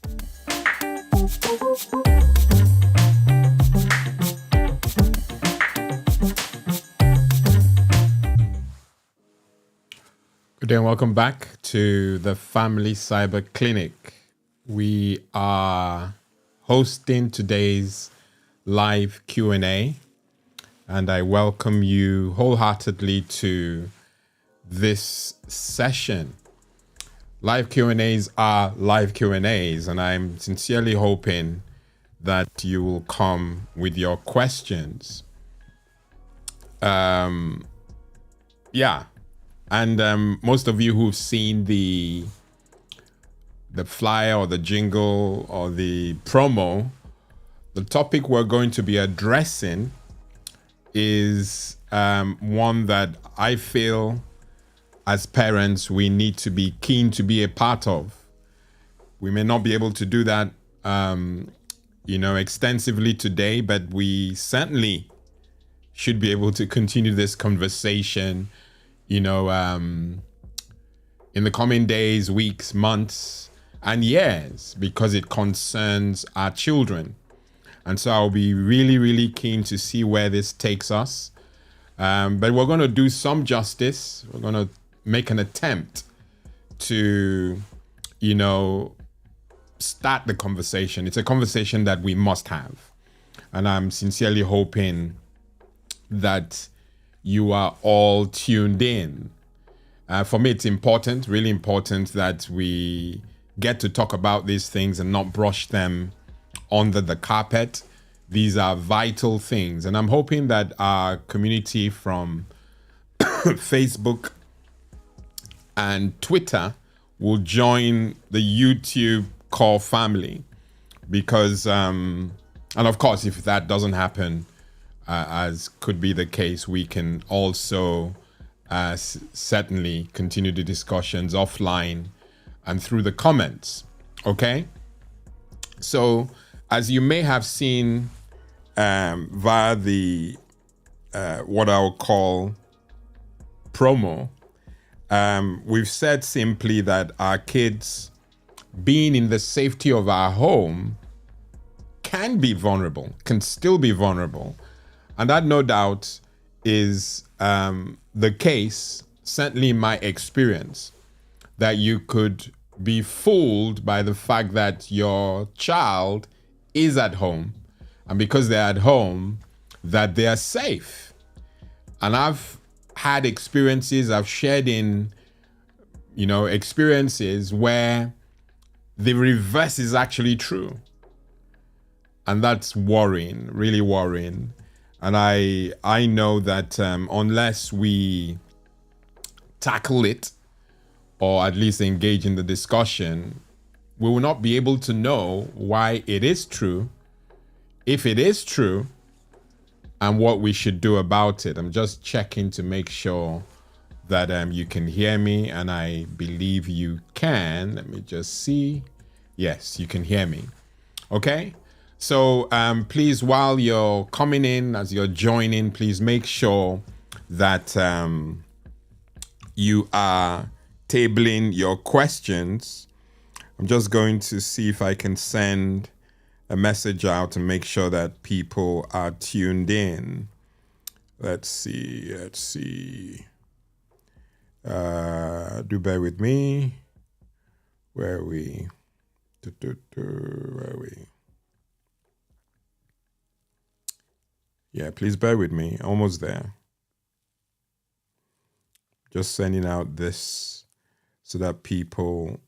Good day and welcome back to the Family Cyber Clinic. We are hosting today's live Q&A, and I welcome you wholeheartedly to this session. Live Q&As are live Q&As, and I'm sincerely hoping that you will come with your questions. And most of you who've seen the flyer or the jingle or the promo, the topic we're going to be addressing is one that I feel as parents we need to be keen to be a part of. We may not be able to do that extensively today, but we certainly should be able to continue this conversation in the coming days, weeks, months, and years, because it concerns our children. And so I'll be really, really keen to see where this takes us. But we're going to do some justice. We're going to make an attempt to, start the conversation. It's a conversation that we must have. And I'm sincerely hoping that you are all tuned in. For me, it's important, really important, that we get to talk about these things and not brush them under the carpet. These are vital things. And I'm hoping that our community from Facebook and Twitter will join the YouTube call family. Because, and of course, if that doesn't happen, as could be the case, we can also certainly continue the discussions offline and through the comments. Okay? So, as you may have seen via the what I'll call promo, we've said simply that our kids being in the safety of our home can be vulnerable, can still be vulnerable. And that, no doubt, is the case, certainly in my experience, that you could be fooled by the fact that your child is at home, and because they're at home, that they are safe. And I've had experiences, I've shared in, experiences where the reverse is actually true. And that's worrying, really worrying. And I know that unless we tackle it, or at least engage in the discussion, we will not be able to know why it is true, if it is true, and what we should do about it. I'm just checking to make sure that you can hear me, and I believe you can. Let me just see. Yes, you can hear me. Okay? So please, while you're coming in, as you're joining, please make sure that you are tabling your questions. I'm just going to see if I can send a message out and make sure that people are tuned in. Let's see. Do bear with me. Where are we? Where are we? Yeah, please bear with me. Almost there. Just sending out this so that people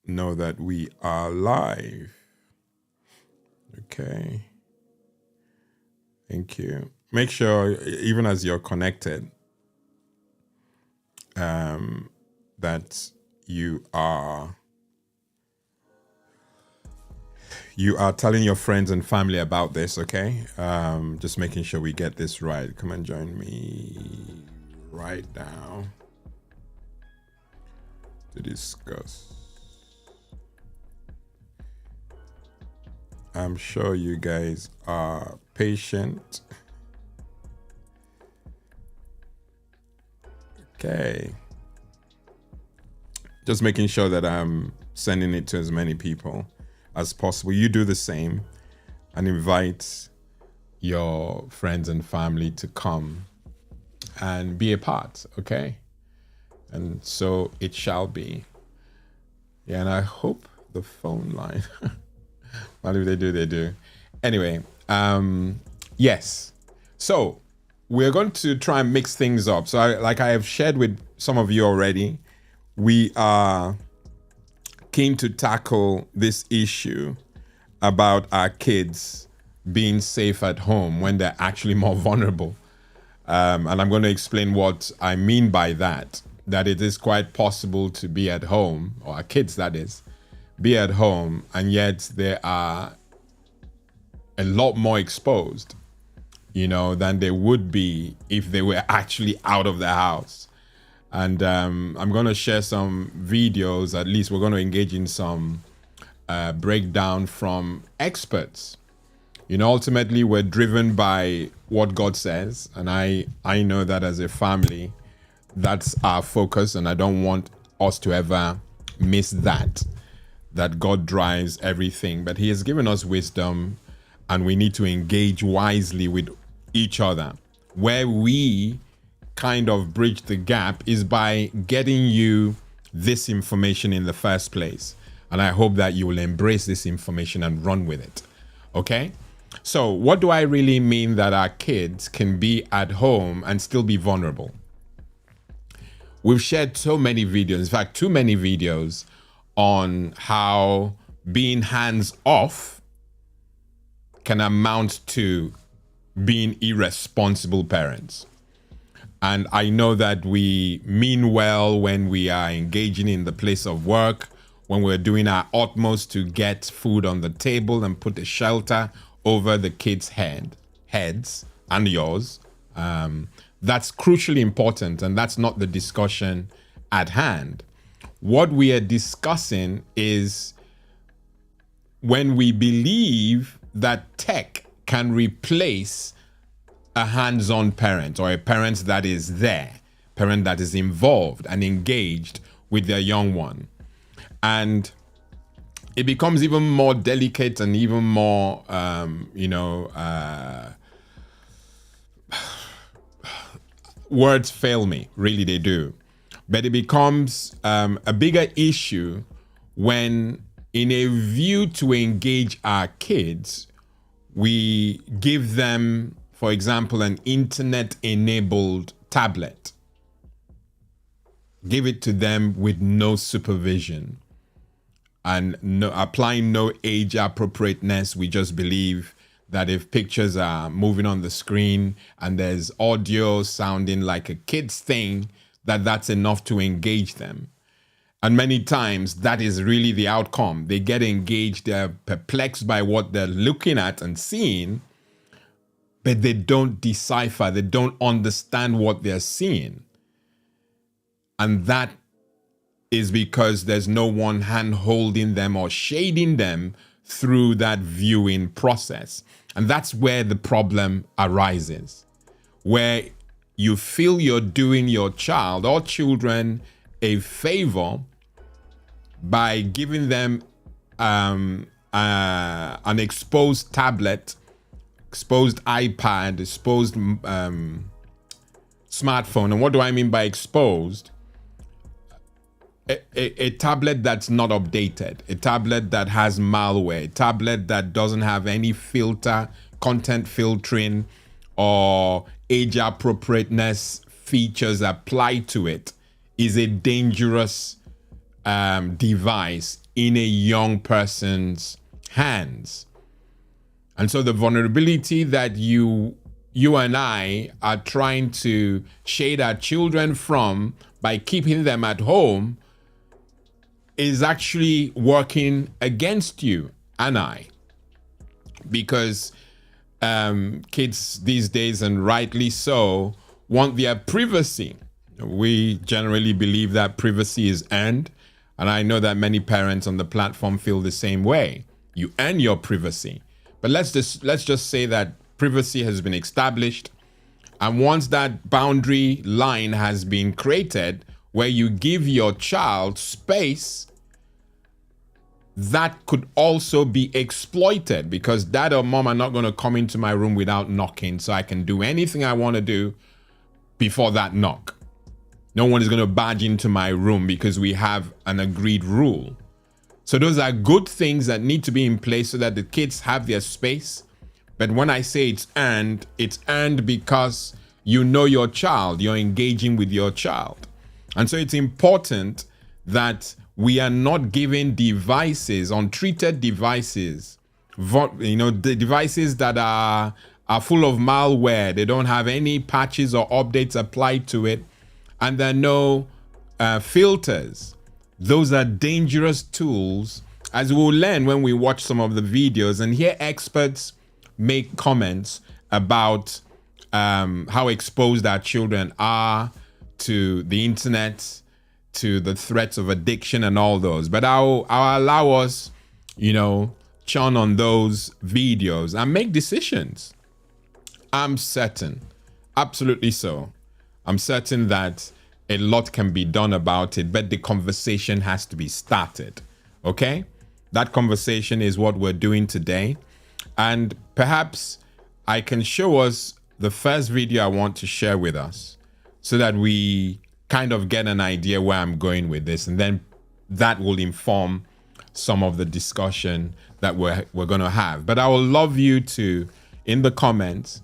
know that we are live. Okay. Thank you. Make sure, even as you're connected, that you are telling your friends and family about this, okay? Just making sure we get this right. Come and join me right now to discuss. I'm sure you guys are patient. Okay. Just making sure that I'm sending it to as many people as possible. You do the same and invite your friends and family to come and be a part, okay? And so it shall be. Yeah, and I hope the phone line. Well, if they do, they do. Anyway, yes. So we're going to try and mix things up. So like I have shared with some of you already, we are keen to tackle this issue about our kids being safe at home when they're actually more vulnerable. And I'm going to explain what I mean by that it is quite possible to be at home, or our kids, that is, be at home, and yet they are a lot more exposed, than they would be if they were actually out of the house. And I'm going to share some videos, at least we're going to engage in some breakdown from experts. Ultimately, we're driven by what God says. And I know that as a family, that's our focus. And I don't want us to ever miss that God drives everything. But he has given us wisdom, and we need to engage wisely with each other. Where we kind of bridge the gap is by getting you this information in the first place. And I hope that you will embrace this information and run with it. Okay? So what do I really mean that our kids can be at home and still be vulnerable? We've shared so many videos, in fact, too many videos on how being hands off can amount to being irresponsible parents. And I know that we mean well when we are engaging in the place of work, when we're doing our utmost to get food on the table and put a shelter over the kids' heads and yours. That's crucially important, and that's not the discussion at hand. What we are discussing is when we believe that tech can replace a hands-on parent, or a parent that is there, parent that is involved and engaged with their young one. And it becomes even more delicate and even more, words fail me, really they do. But it becomes a bigger issue when, in a view to engage our kids, we give them, for example, an internet-enabled tablet. Give it to them with no supervision and applying no age appropriateness. We just believe that if pictures are moving on the screen and there's audio sounding like a kid's thing, that's enough to engage them. And many times that is really the outcome. They get engaged, they're perplexed by what they're looking at and seeing, but they don't decipher, they don't understand what they're seeing. And that is because there's no one hand holding them or shading them through that viewing process. And that's where the problem arises, where you feel you're doing your child or children a favor by giving them an exposed tablet, exposed iPad, exposed smartphone. And what do I mean by exposed? A tablet that's not updated, a tablet that has malware, a tablet that doesn't have any filter, content filtering, or age appropriateness features applied to it, is a dangerous device in a young person's hands. And so the vulnerability that you and I are trying to shade our children from by keeping them at home is actually working against you and I. Because kids these days, and rightly so, want their privacy. We generally believe that privacy is earned. And I know that many parents on the platform feel the same way. You earn your privacy. But let's just say that privacy has been established. And once that boundary line has been created, where you give your child space, that could also be exploited, because dad or mom are not going to come into my room without knocking, so I can do anything I want to do before that knock. No one is going to barge into my room because we have an agreed rule. So those are good things that need to be in place so that the kids have their space. But when I say it's earned because you know your child, you're engaging with your child. And so it's important that we are not giving devices, untreated devices, the devices that are full of malware. They don't have any patches or updates applied to it, and there are no filters. Those are dangerous tools, as we'll learn when we watch some of the videos and hear experts make comments about how exposed our children are to the internet, to the threats of addiction and all those. But I'll allow us, churn on those videos and make decisions. I'm certain, absolutely so. I'm certain that a lot can be done about it, but the conversation has to be started, okay? That conversation is what we're doing today. And perhaps I can show us the first video I want to share with us so that we kind of get an idea where I'm going with this, and then that will inform some of the discussion that we're going to have. But I would love you to, in the comments,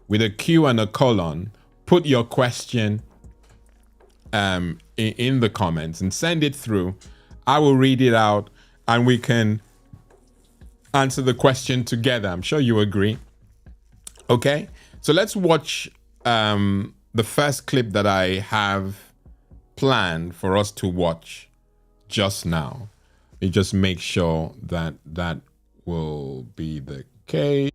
with a Q and a colon, put your question in the comments and send it through. I will read it out and we can answer the question together. I'm sure you agree. Okay, so let's watch the first clip that I have planned for us to watch just now. Let me just make sure that that will be the case.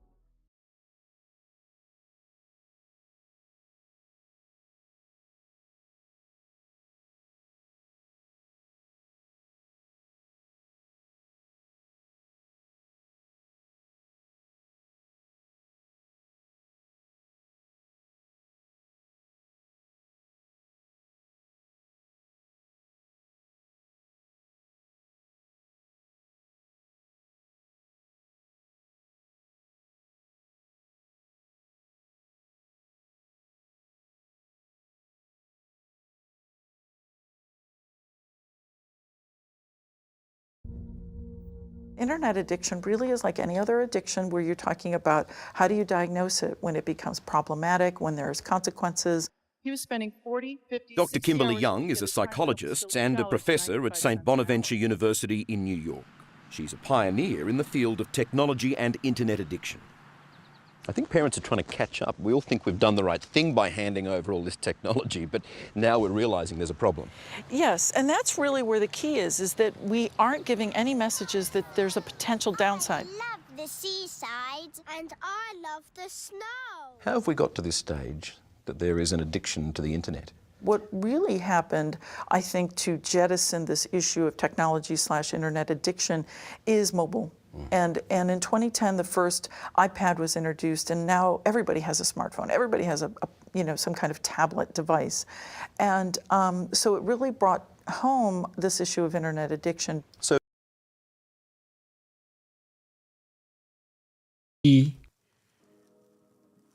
Internet addiction really is like any other addiction where you're talking about how do you diagnose it when it becomes problematic, when there's consequences. He was spending 40, 50, Dr. 60 Kimberly hours Young a is a week at psychologist Silver and a College, professor at St. Bonaventure University in New York. She's a pioneer in the field of technology and internet addiction. I think parents are trying to catch up. We all think we've done the right thing by handing over all this technology, but now we're realizing there's a problem. Yes, and that's really where the key is that we aren't giving any messages that there's a potential downside. I love the seaside and I love the snow. How have we got to this stage that there is an addiction to the internet? What really happened, I think, to jettison this issue of technology/internet addiction is mobile. And in 2010, the first iPad was introduced, and now everybody has a smartphone. Everybody has some kind of tablet device. And so it really brought home this issue of internet addiction. So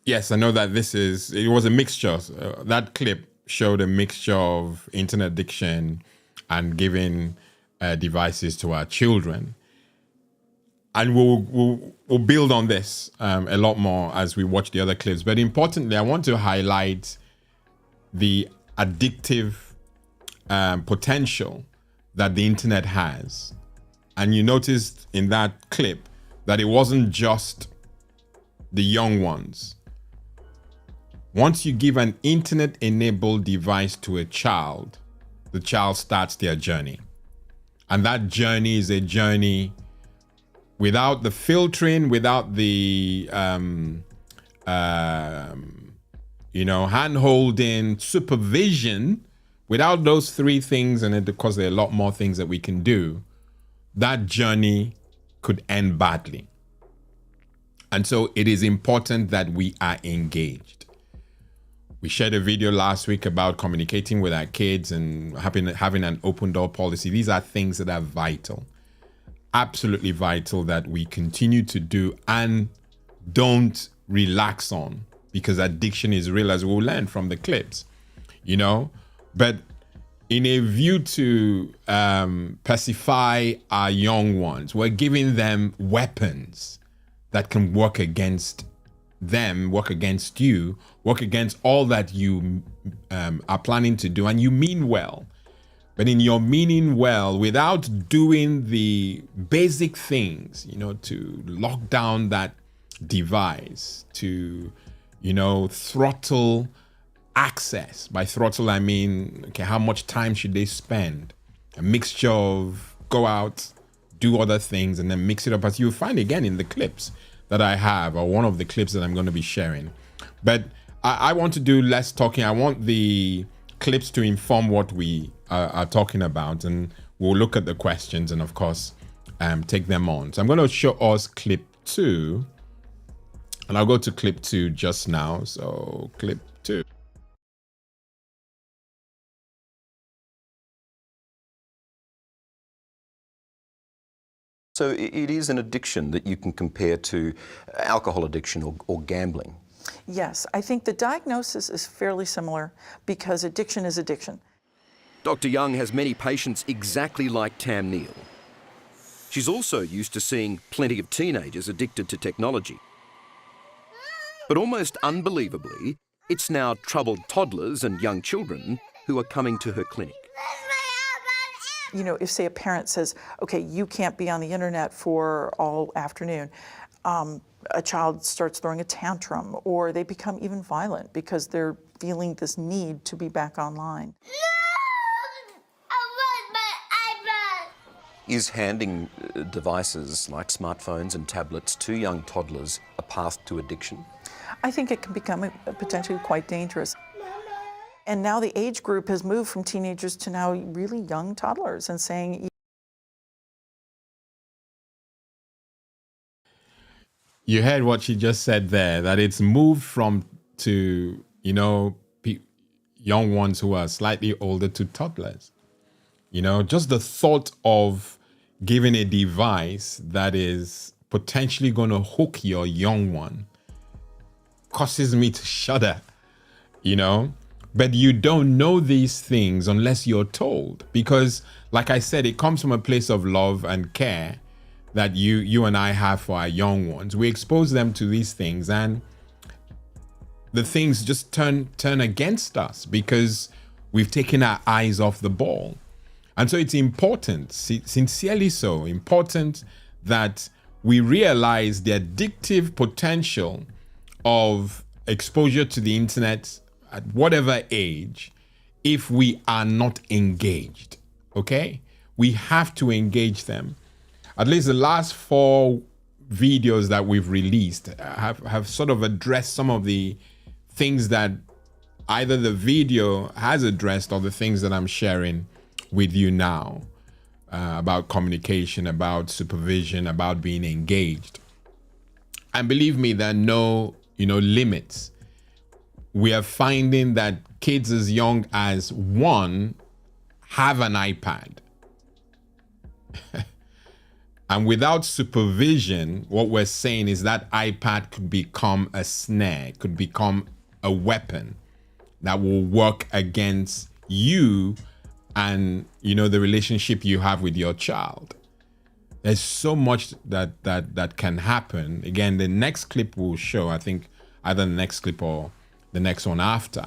Yes, I know that it was a mixture. That clip showed a mixture of internet addiction and giving devices to our children. And we'll build on this a lot more as we watch the other clips. But importantly, I want to highlight the addictive potential that the internet has. And you noticed in that clip that it wasn't just the young ones. Once you give an internet-enabled device to a child, the child starts their journey. And that journey is a journey without the filtering, without the hand-holding, supervision, without those three things, and because there are a lot more things that we can do, that journey could end badly. And so it is important that we are engaged. We shared a video last week about communicating with our kids and having an open door policy. These are things that are vital. absolutely vital that we continue to do and don't relax on, because addiction is real, as we'll learn from the clips, you know. But in a view to pacify our young ones, we're giving them weapons that can work against them, work against you, work against all that you are planning to do, and you mean well. But in your meaning well, without doing the basic things, you know, to lock down that device, to, you know, throttle access. By throttle, I mean, okay, how much time should they spend? A mixture of go out, do other things, and then mix it up, as you'll find again in the clips that I have, or one of the clips that I'm going to be sharing. But I want to do less talking. I want the clips to inform what we are talking about, and we'll look at the questions and, of course, take them on. So I'm going to show us clip 2, and I'll go to clip 2 just now. So clip 2. So it is an addiction that you can compare to alcohol addiction or gambling. Yes, I think the diagnosis is fairly similar because addiction is addiction. Dr. Young has many patients exactly like Tam Neal. She's also used to seeing plenty of teenagers addicted to technology. But almost unbelievably, it's now troubled toddlers and young children who are coming to her clinic. You know, if, say, a parent says, okay, you can't be on the internet for all afternoon, a child starts throwing a tantrum, or they become even violent because they're feeling this need to be back online. No! I want my iPad! Is handing devices like smartphones and tablets to young toddlers a path to addiction? I think it can become potentially quite dangerous. And now the age group has moved from teenagers to now really young toddlers, and saying, you heard what she just said there, that it's moved from to, you know, young ones who are slightly older to toddlers. You know, just the thought of giving a device that is potentially going to hook your young one causes me to shudder, you know. But you don't know these things unless you're told, because, like I said, it comes from a place of love and care that you and I have for our young ones. We expose them to these things, and the things just turn against us because we've taken our eyes off the ball. And so it's important, sincerely so important, that we realize the addictive potential of exposure to the internet at whatever age, if we are not engaged. Okay, we have to engage them. At least the last 4 videos that we've released have sort of addressed some of the things that either the video has addressed or the things that I'm sharing with you now, about communication, about supervision, about being engaged. And believe me, there are no, you know, limits. We are finding that kids as young as 1 have an iPad. And without supervision, what we're saying is that iPad could become a snare, could become a weapon that will work against you and, you know, the relationship you have with your child. There's so much that can happen. Again, the next clip will show, I think either the next clip or the next one after,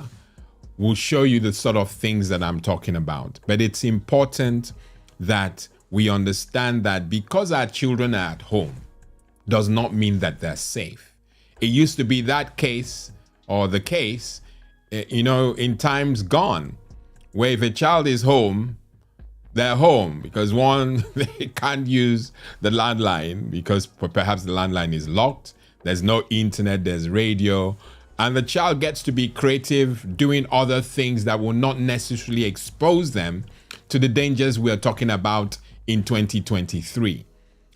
will show you the sort of things that I'm talking about. But it's important that we understand that because our children are at home does not mean that they're safe. It used to be that case, or the case, you know, in times gone, where if a child is home, they're home, because one, they can't use the landline because perhaps the landline is locked, there's no internet, there's radio, and the child gets to be creative doing other things that will not necessarily expose them to the dangers we are talking about in 2023,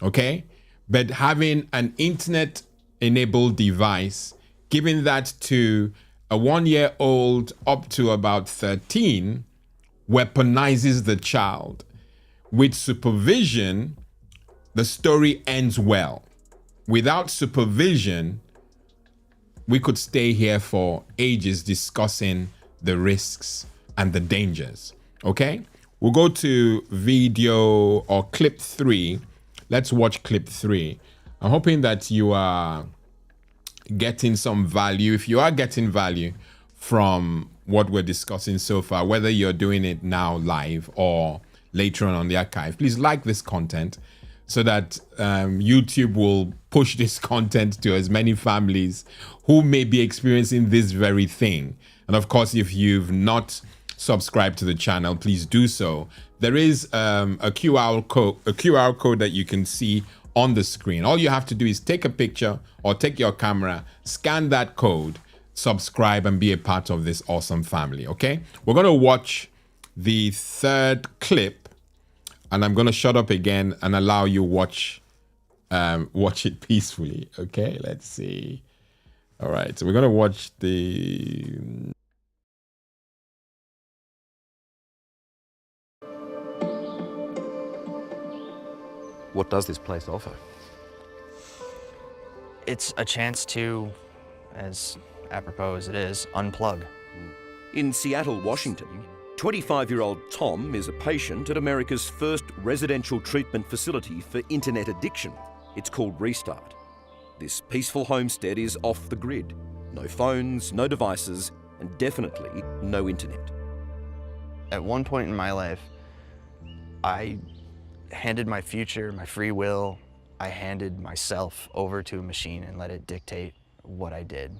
okay? But having an internet-enabled device, giving that to a 1-year-old up to about 13, weaponizes the child. With supervision, the story ends well. Without supervision, we could stay here for ages discussing the risks and the dangers. Okay? We'll go to video or clip 3. Let's watch clip 3. I'm hoping that you are getting some value. If you are getting value from what we're discussing so far, whether you're doing it now live or later on the archive, please like this content so that YouTube will push this content to as many families who may be experiencing this very thing. And of course, if you've not subscribed to the channel, please do so. There is a QR code that you can see on the screen. All you have to do is take a picture or take your camera, scan that code, subscribe, and be a part of this awesome family. Okay, we're going to watch the 3rd clip, and I'm going to shut up again and allow you watch it peacefully. Okay, let's see. All right, so we're going to watch the What does this place offer? It's a chance to, as apropos as it is, unplug. In Seattle, Washington, 25-year-old Tom is a patient at America's first residential treatment facility for internet addiction. It's called Restart. This peaceful homestead is off the grid. No phones, no devices, and definitely no internet. At one point in my life, I handed my future, my free will, I handed myself over to a machine and let it dictate what I did.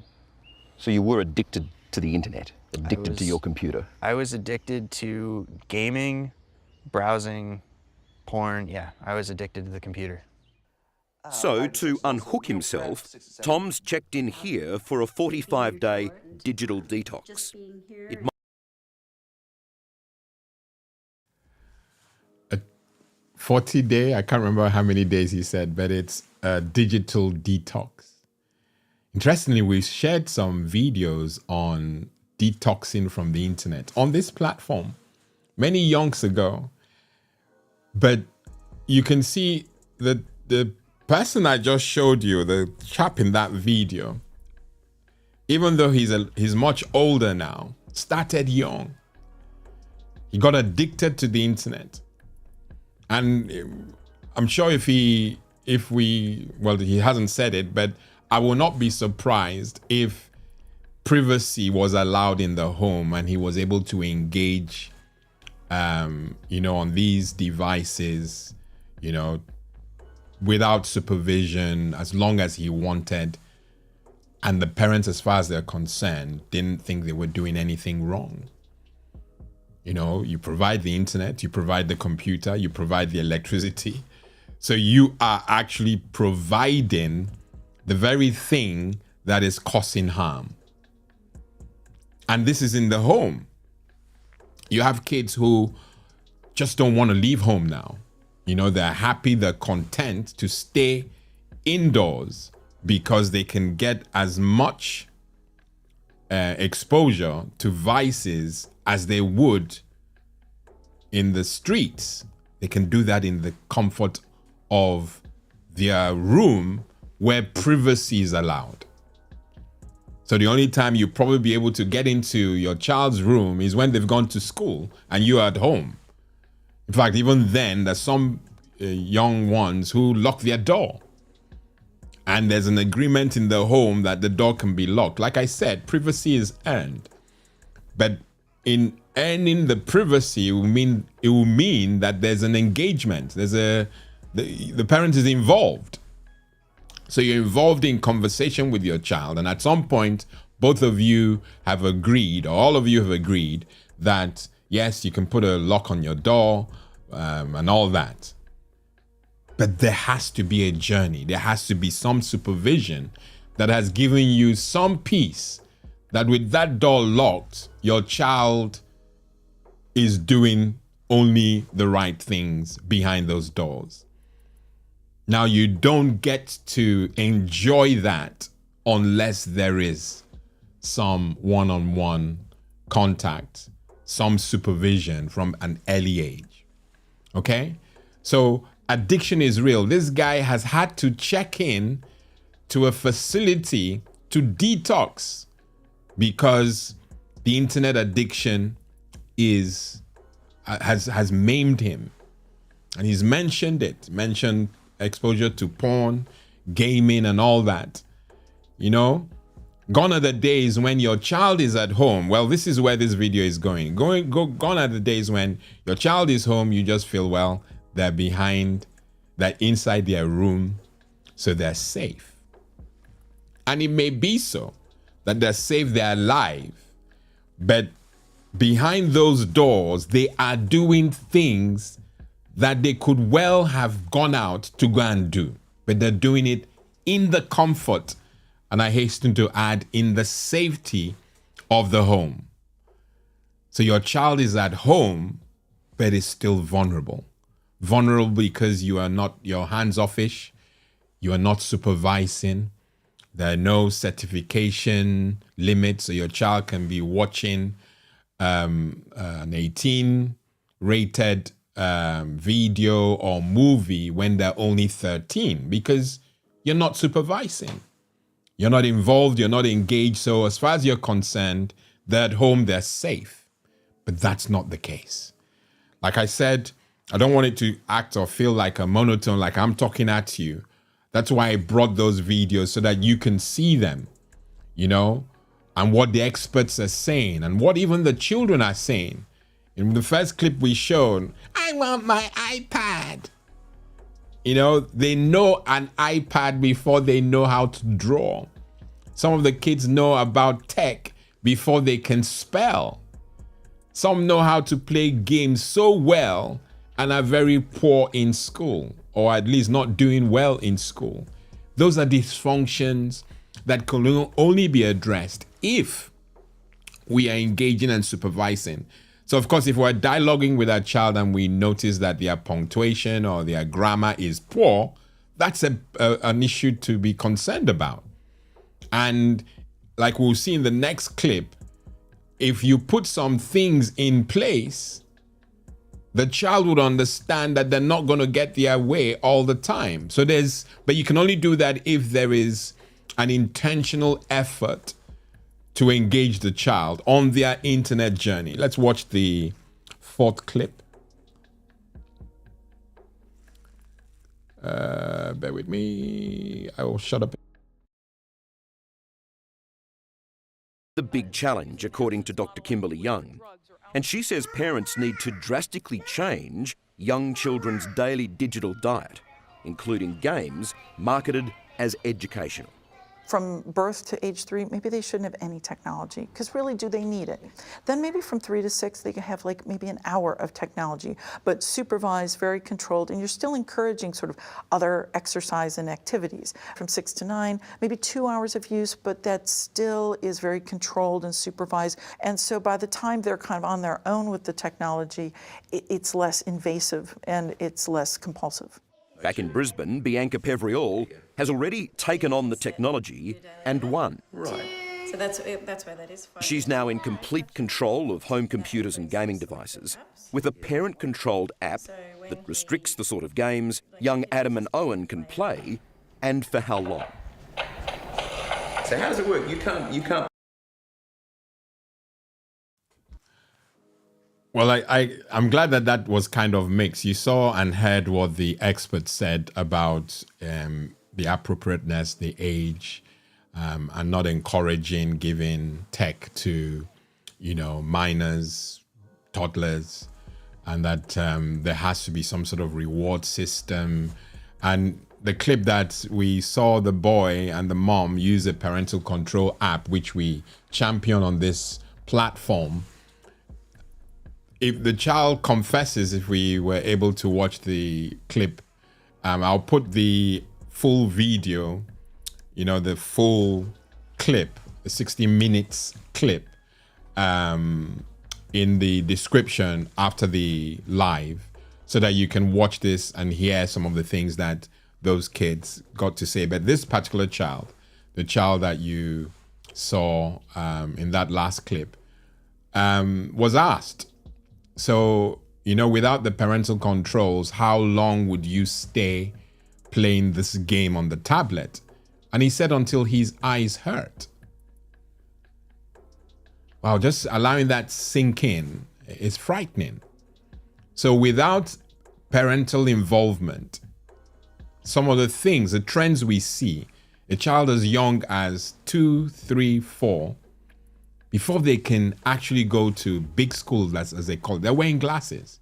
So you were addicted to the internet, addicted to your computer. I was addicted to gaming, browsing, porn. Yeah, I was addicted to the computer. So, to unhook himself, Tom's checked in here for a 45-day digital detox. It 40-day, I can't remember how many days he said, but it's a digital detox. Interestingly, we shared some videos on detoxing from the internet on this platform many yonks ago. But you can see that the person I just showed you, the chap in that video, even though he's much older now, started young. He got addicted to the internet. And I'm sure he hasn't said it, but I will not be surprised if privacy was allowed in the home and he was able to engage, on these devices, without supervision, as long as he wanted. And the parents, as far as they're concerned, didn't think they were doing anything wrong. You provide the internet, you provide the computer, you provide the electricity. So you are actually providing the very thing that is causing harm. And this is in the home. You have kids who just don't want to leave home now. They're happy, they're content to stay indoors because they can get as much exposure to vices as they would in the streets. They can do that in the comfort of their room where privacy is allowed. So the only time you probably be able to get into your child's room is when they've gone to school and you're at home. In fact, even then, there's some young ones who lock their door. And there's an agreement in the home that the door can be locked. Like I said, privacy is earned. But in earning the privacy, it will mean that there's an engagement. The parent is involved. So you're involved in conversation with your child. And at some point, both of you have agreed, or all of you have agreed, that yes, you can put a lock on your door and all that. But there has to be a journey. There has to be some supervision that has given you some peace that with that door locked, your child is doing only the right things behind those doors. Now, you don't get to enjoy that unless there is some one-on-one contact, some supervision from an early age. Okay? So addiction is real. This guy has had to check in to a facility to detox because the internet addiction has maimed him. And he's mentioned exposure to porn, gaming, and all that. You know, gone are the days when your child is at home. Well, this is where this video is going. Gone are the days when your child is home, you just feel, well, they're inside their room, so they're safe. And it may be so that they're safe, they're alive, but behind those doors, they are doing things that they could well have gone out to go and do, but they're doing it in the comfort, and I hasten to add, in the safety of the home. So your child is at home, but is still vulnerable. Vulnerable because you are not, your hands offish, you are not supervising, there are no certification limits, so your child can be watching an 18 rated video or movie when they're only 13 because you're not supervising. You're not involved, you're not engaged. So as far as you're concerned, they're at home, they're safe. But that's not the case. Like I said, I don't want it to act or feel like a monotone, like I'm talking at you. That's why I brought those videos so that you can see them, you know, and what the experts are saying and what even the children are saying. In the first clip we showed, I want my iPad. You know, they know an iPad before they know how to draw. Some of the kids know about tech before they can spell. Some know how to play games so well and are very poor in school, or at least not doing well in school. Those are dysfunctions that can only be addressed if we are engaging and supervising. So of course, if we're dialoguing with our child and we notice that their punctuation or their grammar is poor, that's an issue to be concerned about. And like we'll see in the next clip, if you put some things in place, the child would understand that they're not going to get their way all the time. But you can only do that if there is an intentional effort to engage the child on their internet journey. Let's watch the fourth clip. Bear with me. I will shut up. The big challenge, according to Dr. Kimberly Young. And she says parents need to drastically change young children's daily digital diet, including games marketed as educational. From birth to age 3, maybe they shouldn't have any technology, because really, do they need it? Then maybe from 3 to 6, they can have like maybe an hour of technology, but supervised, very controlled, and you're still encouraging sort of other exercise and activities. From 6 to 9, maybe 2 hours of use, but that still is very controlled and supervised. And so by the time they're kind of on their own with the technology, it's less invasive and it's less compulsive. Back in Brisbane, Bianca Pevriol has already taken on the technology and won. Right. So that's where that is. She's now in complete control of home computers and gaming devices with a parent-controlled app that restricts the sort of games young Adam and Owen can play and for how long. So how does it work? You can't. Well, I'm glad that was kind of mixed. You saw and heard what the experts said about the appropriateness, the age, and not encouraging giving tech to, minors, toddlers, and that there has to be some sort of reward system. And the clip that we saw the boy and the mom use a parental control app, which we champion on this platform. If the child confesses, if we were able to watch the clip, I'll put the full video, the full clip, the 60 minutes clip, in the description after the live, so that you can watch this and hear some of the things that those kids got to say. But this particular child, the child that you saw in that last clip, was asked. So You know, without the parental controls, how long would you stay playing this game on the tablet? And he said until his eyes hurt. Wow, just allowing that sink in is frightening. So without parental involvement, some of the things, the trends we see, a child as young as 2, 3, 4, before they can actually go to big schools, as they call it, they're wearing glasses.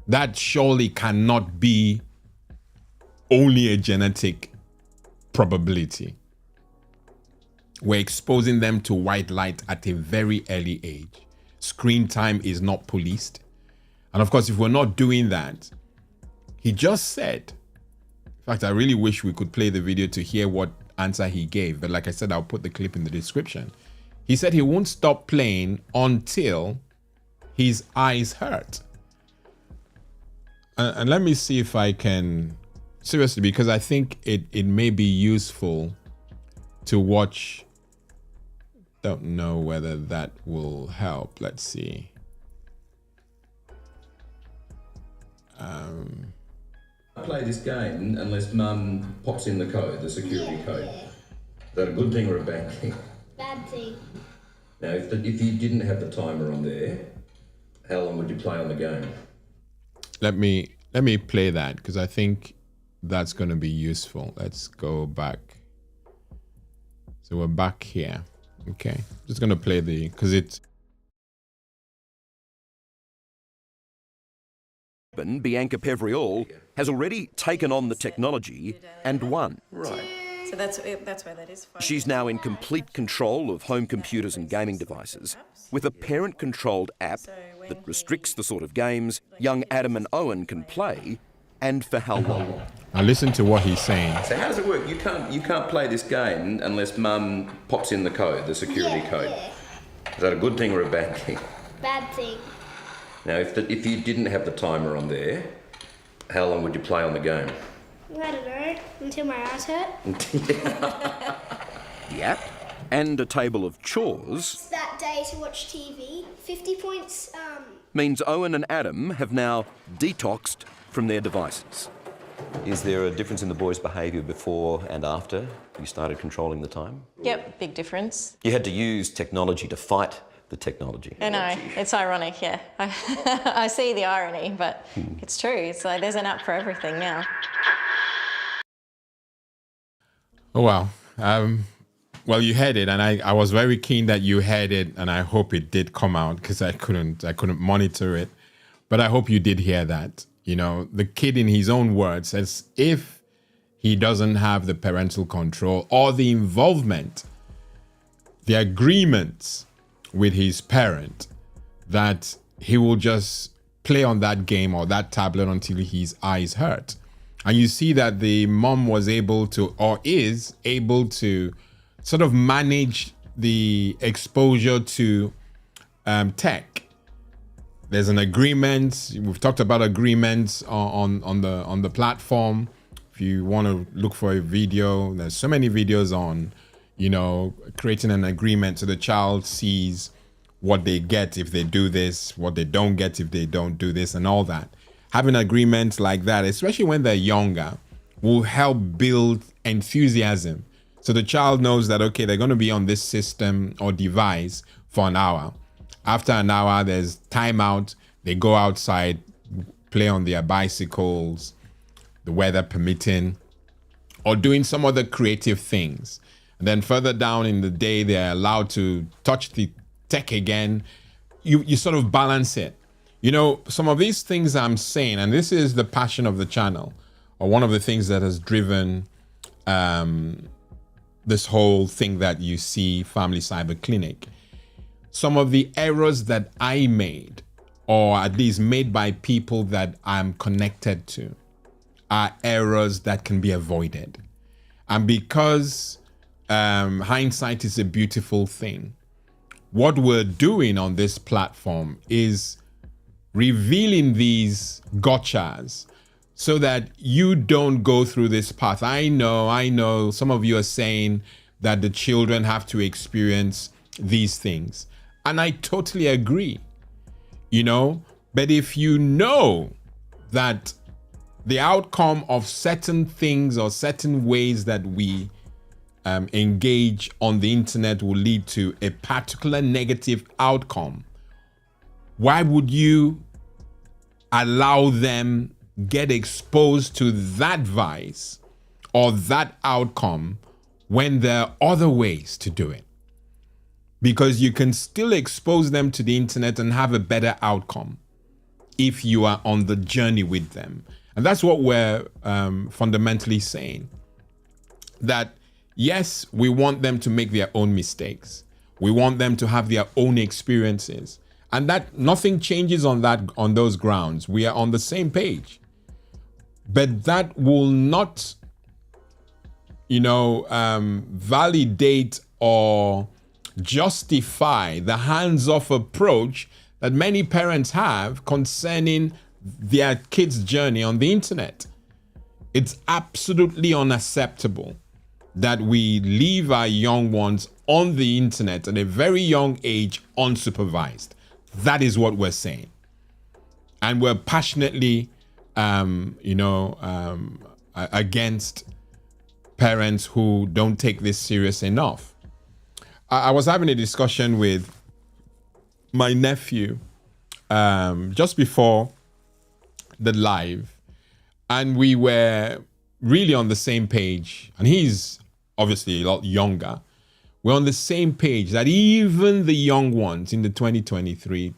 That surely cannot be only a genetic probability. We're exposing them to white light at a very early age. Screen time is not policed. And of course, if we're not doing that, he just said, in fact, I really wish we could play the video to hear what answer he gave. But like I said, I'll put the clip in the description. He said he won't stop playing until his eyes hurt. And let me see if I can, seriously, because I think it may be useful to watch. Don't know whether that will help. Let's see. Play this game unless Mum pops in the code, the security code. Is that a good thing or a bad thing? Bad thing. Now, if you didn't have the timer on there, how long would you play on the game? Let me play that because I think that's going to be useful. Let's go back. So we're back here. Okay, just going to play because it's. Bianca Pevriol has already taken on the technology and won. Right. So that's why that is fun. She's now in complete control of home computers and gaming devices with a parent-controlled app that restricts the sort of games young Adam and Owen can play and for how long. Now listen to what he's saying. So how does it work? You can't play this game unless Mum pops in the code, the security code. Is that a good thing or a bad thing? Bad thing. Now, if you didn't have the timer on there, how long would you play on the game? I don't know, until my eyes hurt. The app and a table of chores That day to watch TV, 50 points, means Owen and Adam have now detoxed from their devices. Is there a difference in the boys' behaviour before and after you started controlling the time? Yep, big difference. You had to use technology to fight the technology. I know, it's ironic, yeah. I see the irony, but it's true. It's like there's an app for everything now. Oh, wow. Well, you heard it, and I was very keen that you heard it, and I hope it did come out because I couldn't monitor it. But I hope you did hear that. You know, the kid, in his own words, says if he doesn't have the parental control or the involvement, the agreements with his parent, that he will just play on that game or that tablet until his eyes hurt. And you see that the mom was able to, or is able to, sort of manage the exposure to tech. There's an agreement. We've talked about agreements on the platform. If you want to look for a video, there's so many videos on, you know, creating an agreement so the child sees what they get if they do this, what they don't get if they don't do this, and all that. Having agreements like that, especially when they're younger, will help build enthusiasm. So the child knows that, okay, they're going to be on this system or device for an hour. After an hour, there's timeout. They go outside, play on their bicycles, the weather permitting, or doing some other creative things. And then further down in the day, they're allowed to touch the tech again. You sort of balance it. You know, some of these things I'm saying, and this is the passion of the channel, or one of the things that has driven this whole thing that you see, Family Cyber Clinic. Some of the errors that I made, or at least made by people that I'm connected to, are errors that can be avoided. And because hindsight is a beautiful thing, what we're doing on this platform is revealing these gotchas so that you don't go through this path. I know some of you are saying that the children have to experience these things. And I totally agree, you know, But if you know that the outcome of certain things or certain ways that we engage on the internet will lead to a particular negative outcome, why would you allow them get exposed to that vice or that outcome when there are other ways to do it? Because you can still expose them to the internet and have a better outcome if you are on the journey with them. And that's what we're fundamentally saying. That yes, we want them to make their own mistakes. We want them to have their own experiences. And that nothing changes on those grounds. We are on the same page. But that will not, validate or justify the hands-off approach that many parents have concerning their kids' journey on the internet. It's absolutely unacceptable that we leave our young ones on the internet at a very young age unsupervised. That is what we're saying. And we're passionately, against parents who don't take this serious enough. I was having a discussion with my nephew just before the live, and we were really on the same page. And he's obviously a lot younger. We're on the same page that even the young ones in the 2023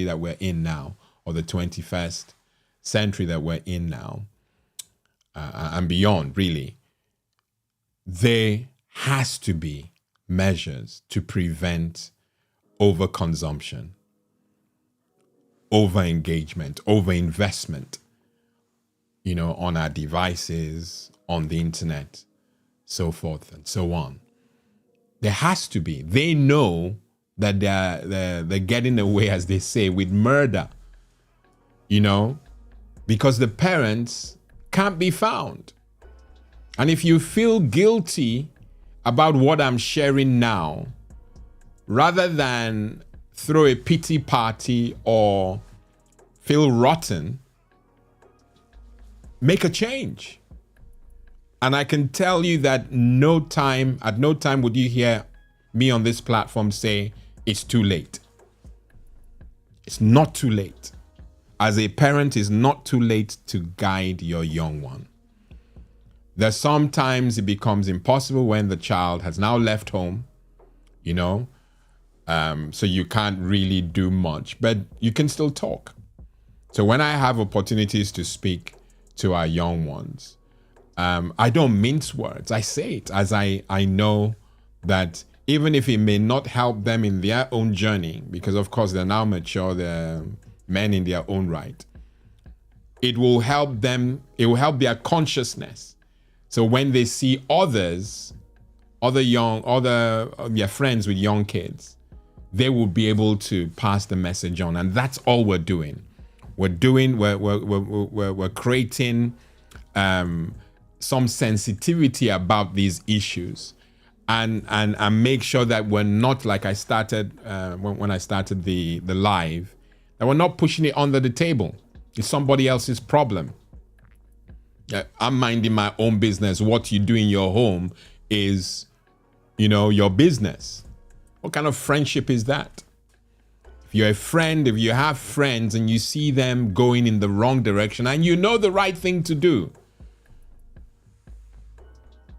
that we're in now, or the 21st century that we're in now, and beyond, really, there has to be measures to prevent overconsumption, over-engagement, over-investment, on our devices, on the internet, so forth and so on. There has to be. They know that they're getting away, as they say, with murder, because the parents can't be found. And if you feel guilty about what I'm sharing now, rather than throw a pity party or feel rotten, make a change. And I can tell you that at no time would you hear me on this platform say it's too late. It's not too late. As a parent, it's not too late to guide your young one. There's sometimes it becomes impossible when the child has now left home, so you can't really do much, but you can still talk. So when I have opportunities to speak to our young ones, I don't mince words. I say it as I know that even if it may not help them in their own journey, because of course they're now mature, they're men in their own right, it will help them, it will help their consciousness. So when they see their friends with young kids, they will be able to pass the message on. And that's all we're doing. We're creating some sensitivity about these issues, and make sure that we're not, like I started when I started the live, that we're not pushing it under the table. It's somebody else's problem. I'm minding my own business. What you do in your home is, your business. What kind of friendship is that? If you're a friend, if you have friends and you see them going in the wrong direction and you know the right thing to do,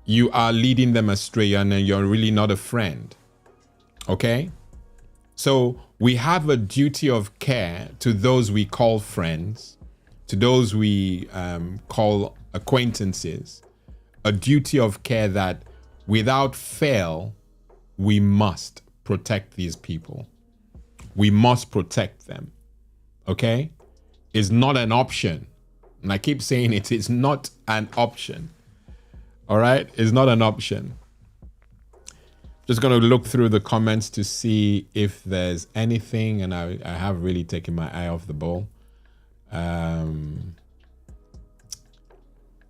you are leading them astray and you're really not a friend. Okay? So we have a duty of care to those we call friends, to those we call acquaintances, a duty of care that without fail, we must protect these people. We must protect them. Okay? It's not an option. And I keep saying it's not an option. All right? It's not an option. Just going to look through the comments to see if there's anything, and I have really taken my eye off the ball.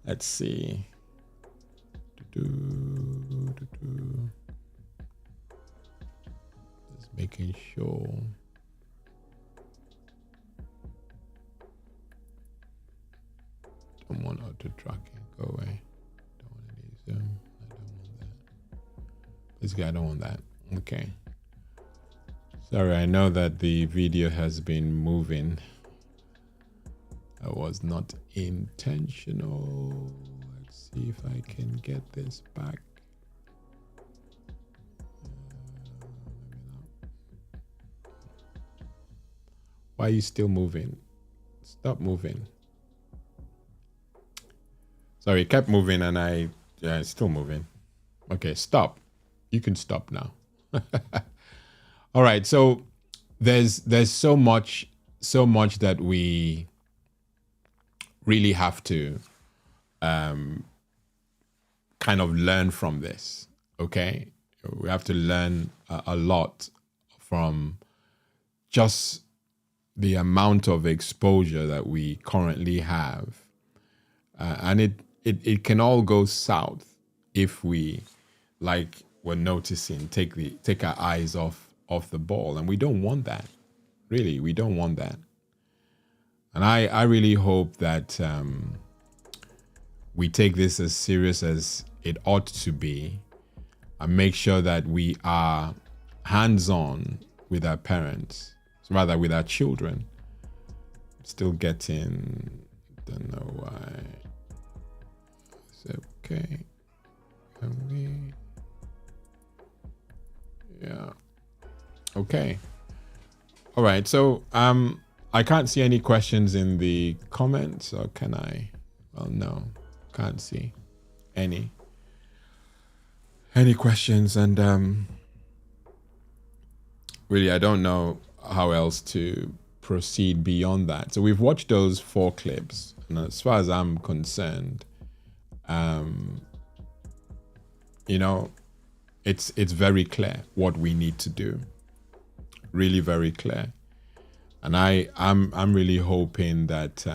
Let's see. Just making sure. auto tracking. Go away. Don't want any zoom. I don't want that. Basically, I don't want that. Okay. Sorry, I know that the video has been moving. That was not intentional. Let's see if I can get this back. Why are you still moving? Stop moving. Sorry, it kept moving and it's still moving. Okay, stop. You can stop now. All right, so there's so much that we really have to kind of learn from this, okay? We have to learn a lot from just the amount of exposure that we currently have. And it can all go south if we, like we're noticing, take our eyes off the ball. And we don't want that. Really, we don't want that. And I really hope that we take this as serious as it ought to be and make sure that we are hands-on with our parents, rather with our children. Still getting, don't know why. Is it okay? Can we? Yeah. Okay. All right. So I can't see any questions in the comments, or can I? Well, no, can't see any questions, and really, I don't know how else to proceed beyond that. So we've watched those 4 clips, and as far as I'm concerned, you know, it's very clear what we need to do. Really very clear. And I'm really hoping that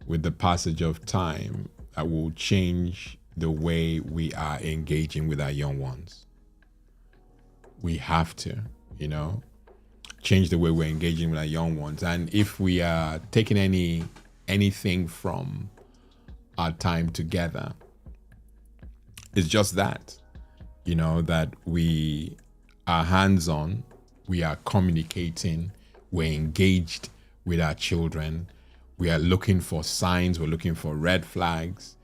with the passage of time, that will change the way we are engaging with our young ones. We have to, you know, change the way we're engaging with our young ones. And if we are taking anything from our time together, it's just that, you know, that we are hands-on, we are communicating, we're engaged with our children, we are looking for signs, we're looking for red flags,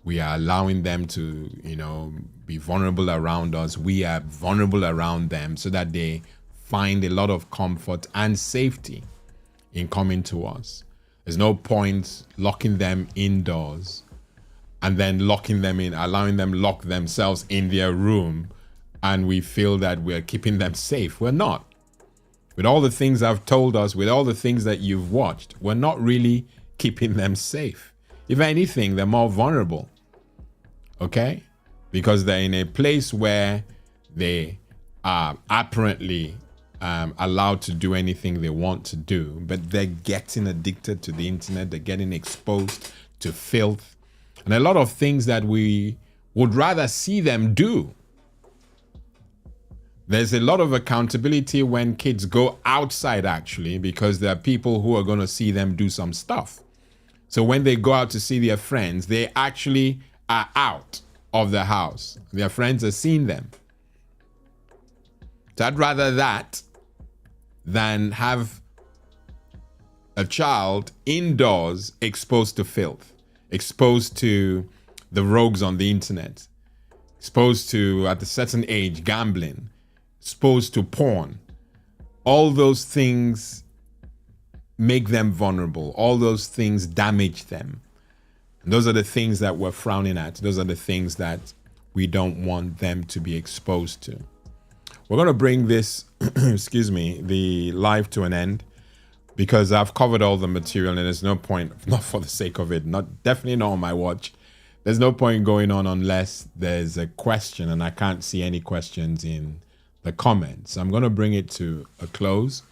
we are allowing them to, you know, be vulnerable around us, we are vulnerable around them, so that they find a lot of comfort and safety in coming to us. There's no point locking them indoors and then locking them in, allowing them lock themselves in their room, and we feel that we're keeping them safe. We're not. With all the things I've told us, with all the things that you've watched, we're not really keeping them safe. If anything, they're more vulnerable. Okay? Because they're in a place where they are apparently allowed to do anything they want to do, but they're getting addicted to the internet, they're getting exposed to filth, and a lot of things that we would rather see them do. There's a lot of accountability when kids go outside, actually, because there are people who are going to see them do some stuff. So when they go out to see their friends, they actually are out of the house. Their friends are seeing them. So I'd rather that than have a child indoors exposed to filth, exposed to the rogues on the internet, exposed to, at a certain age, gambling, exposed to porn. All those things make them vulnerable. All those things damage them. And those are the things that we're frowning at. Those are the things that we don't want them to be exposed to. We're going to bring this, excuse me, the live to an end, because I've covered all the material and there's no point, not for the sake of it, definitely not on my watch. There's no point going on unless there's a question, and I can't see any questions in the comments. I'm going to bring it to a close.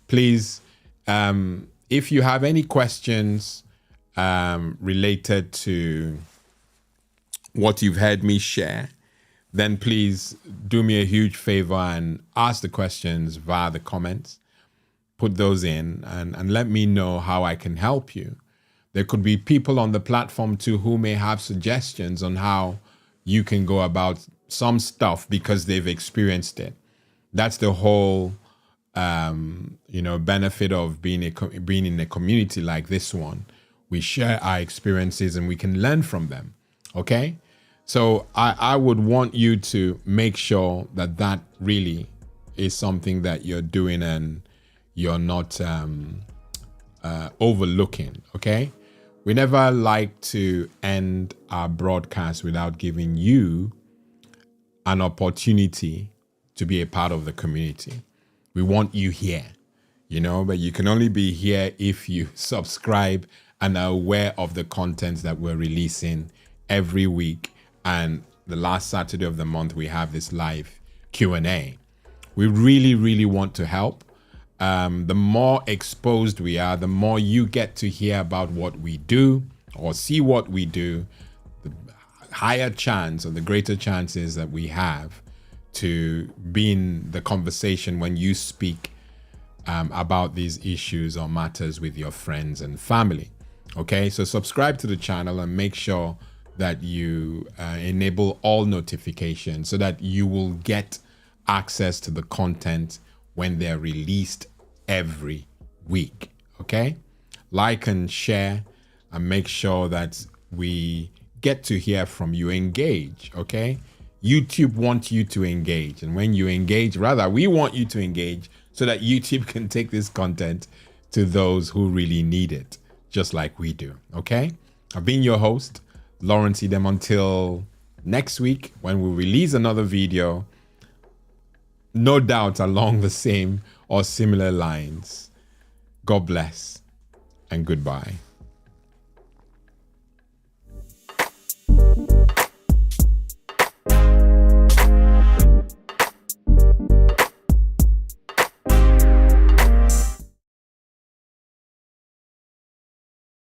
Please, if you have any questions related to what you've heard me share, then please do me a huge favor and ask the questions via the comments. Put those in and let me know how I can help you. There could be people on the platform too who may have suggestions on how you can go about some stuff because they've experienced it. That's the whole, benefit of being in a community like this one. We share our experiences and we can learn from them. Okay, so I would want you to make sure that really is something that you're doing and you're not overlooking. Okay, we never like to end our broadcast without giving you an opportunity to be a part of the community. We want you here, but you can only be here if you subscribe and are aware of the content that we're releasing every week. And the last Saturday of the month, we have this live Q&A. We really, really want to help. The more exposed we are, the more you get to hear about what we do or see what we do, the higher chance or the greater chances that we have to be in the conversation when you speak about these issues or matters with your friends and family. Okay, so subscribe to the channel and make sure that you enable all notifications so that you will get access to the content when they're released every week. Okay, like and share and make sure that we get to hear from you. Engage. Okay, YouTube wants you to engage, and when you engage, rather we want you to engage so that YouTube can take this content to those who really need it, just like we do. Okay, I've been your host, Lawrence Idem. Until next week when we release another video, no doubt along the same or similar lines. God bless and goodbye.